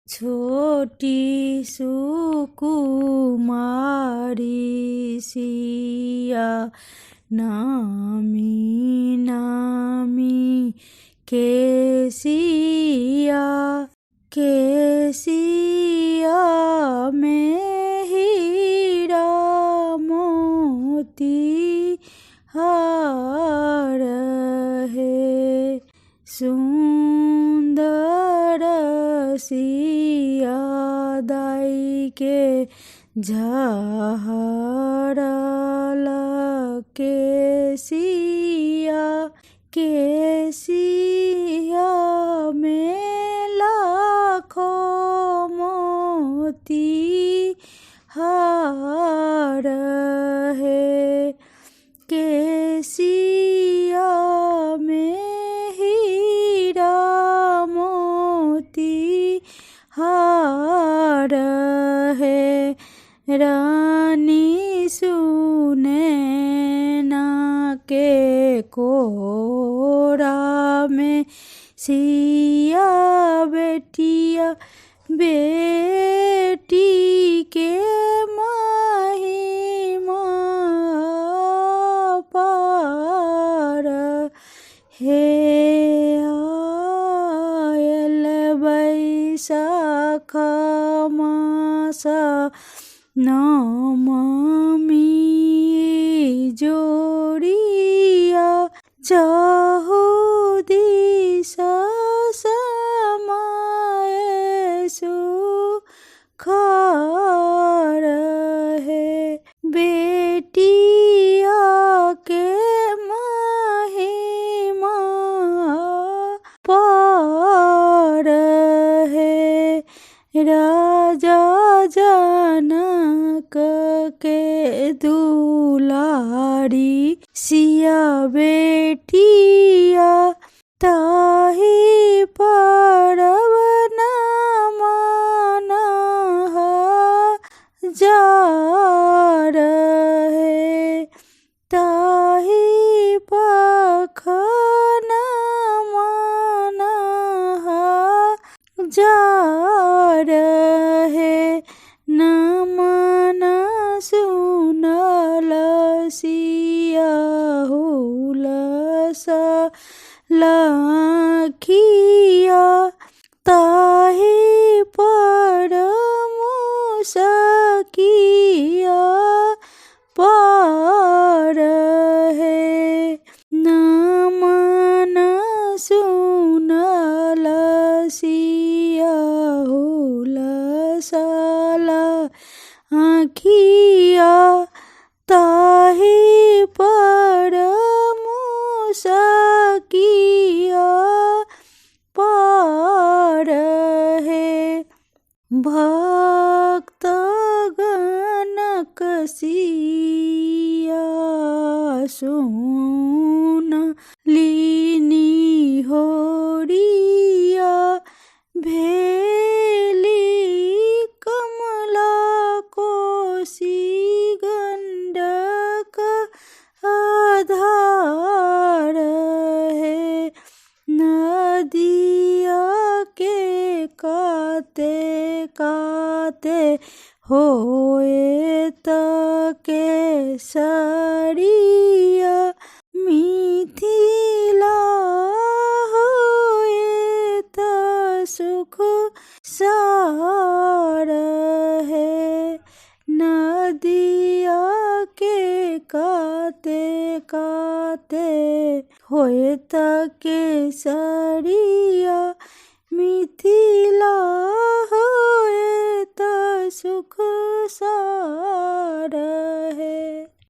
छोटी सुकुमारी सिया नामी नामी केसिया केसिया में हीरा मोती हार है सुंदर सिया दाई के झाहरल केसिया केसिया में लाखों मोती हार है केसिया में हीरा मोती हार है रानी सुनैना के कोरा में सिया बेटिया बेटी के महिमा पार हे आयल बैसाख मासा नवमी जोड़िया जाहु दिशा समाए सुखार है बेटिया के महिमा पार है राजा जनक के दुलारी सिया बेटिया ताही परब न माना जार है ताही पखन माना जार है नमन सुनल सिया हुलस लाखिया ताही पर मुसकिया पार है नमन सुनल सिया हुलस आँखिया ताही पर मुसकिया पार है भक्त गणक सिया सुन लीनी होरिया भेली कमला कोसी गंडक आधार है नदिया के काते काते होए तके सरिया मिथिला होए त सुख सार है नदिया के काते काते होए तके सरिया मिथिला हो